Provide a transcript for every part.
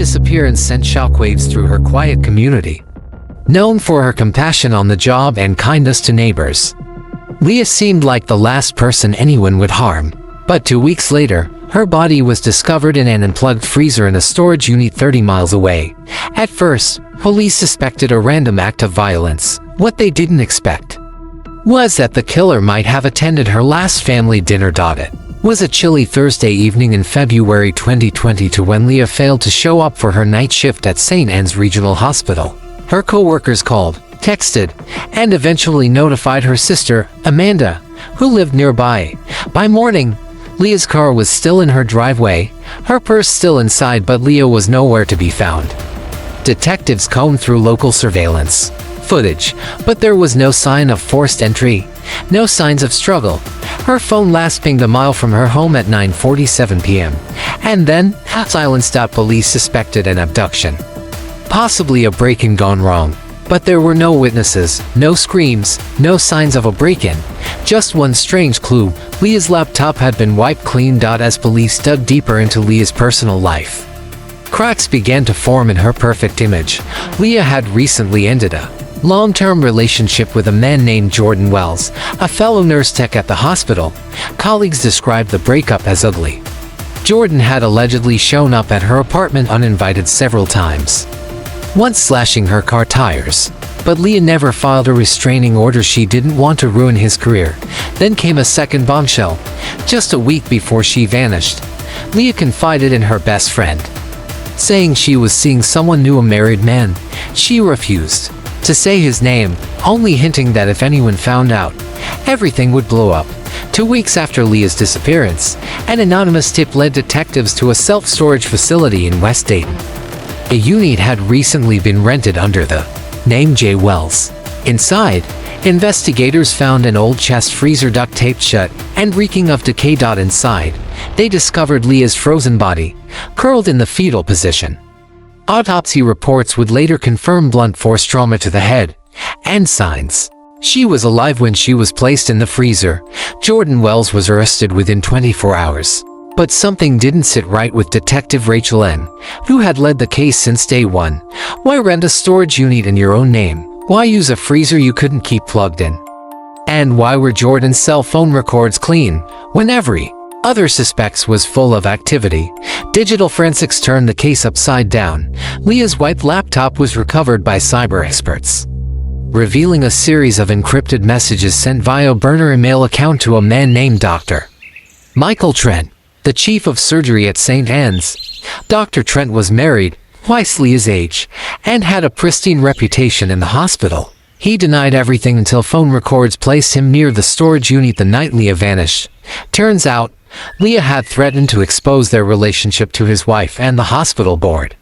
disappearance sent shockwaves through her quiet community. Known for her compassion on the job and kindness to neighbors, Leah seemed like the last person anyone would harm. But 2 weeks later, her body was discovered in an unplugged freezer in a storage unit 30 miles away. At first, police suspected a random act of violence. What they didn't expect was that the killer might have attended her last family dinner. It was a chilly Thursday evening in February 2022 when Leah failed to show up for her night shift at St. Anne's Regional Hospital. Her co-workers called, texted, and eventually notified her sister, Amanda, who lived nearby. By morning, Leah's car was still in her driveway, her purse still inside, but Leah was nowhere to be found. Detectives combed through local surveillance footage, but there was no sign of forced entry, no signs of struggle. Her phone last pinged a mile from her home at 9:47 p.m. And then, silence. Police suspected an abduction. Possibly a break-in gone wrong. But there were no witnesses, no screams, no signs of a break-in. Just one strange clue: Leah's laptop had been wiped clean. As police dug deeper into Leah's personal life, cracks began to form in her perfect image. Leah had recently ended a long-term relationship with a man named Jordan Wells, a fellow nurse tech at the hospital. Colleagues described the breakup as ugly. Jordan had allegedly shown up at her apartment uninvited several times, once slashing her car tires. But Leah never filed a restraining order. She didn't want to ruin his career. Then came a second bombshell. Just a week before she vanished, Leah confided in her best friend, saying she was seeing someone new, a married man. She refused to say his name, only hinting that if anyone found out, everything would blow up. 2 weeks after Leah's disappearance, an anonymous tip led detectives to a self-storage facility in West Dayton. A unit had recently been rented under the name J. Wells. Inside, investigators found an old chest freezer duct taped shut and reeking of decay. Inside, they discovered Leah's frozen body, curled in the fetal position. Autopsy reports would later confirm blunt force trauma to the head, and signs she was alive when she was placed in the freezer. Jordan Wells was arrested within 24 hours. But something didn't sit right with Detective Rachel N., who had led the case since day one. Why rent a storage unit in your own name? Why use a freezer you couldn't keep plugged in? And why were Jordan's cell phone records clean when every other suspects was full of activity? Digital forensics turned the case upside down. Leah's wiped laptop was recovered by cyber experts, revealing a series of encrypted messages sent via burner email account to a man named Dr. Michael Trent, the chief of surgery at St. Anne's. Dr. Trent was married, twice Leah's age, and had a pristine reputation in the hospital. He denied everything until phone records placed him near the storage unit the night Leah vanished. Turns out, Leah had threatened to expose their relationship to his wife and the hospital board.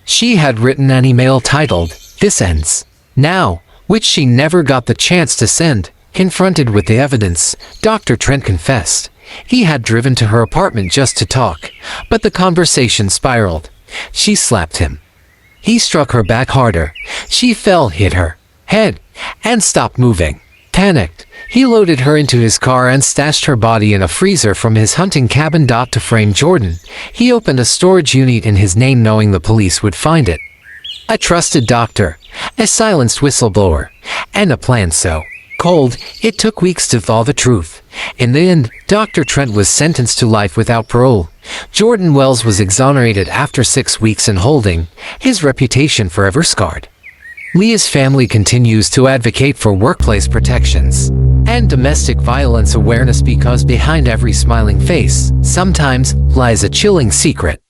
She had written an email titled, "This Ends Now," which she never got the chance to send. Confronted with the evidence, Dr. Trent confessed he had driven to her apartment just to talk, but the conversation spiraled. She slapped him. He struck her back harder. She fell, hit her head, and stopped moving. Panicked, he loaded her into his car and stashed her body in a freezer from his hunting cabin. To frame Jordan, he opened a storage unit in his name, knowing the police would find it. A trusted doctor, a silenced whistleblower, and a plan so cold it took weeks to thaw the truth. In the end, Dr. Trent was sentenced to life without parole. Jordan Wells was exonerated after 6 weeks in holding, his reputation forever scarred. Leah's family continues to advocate for workplace protections and domestic violence awareness, because behind every smiling face sometimes lies a chilling secret.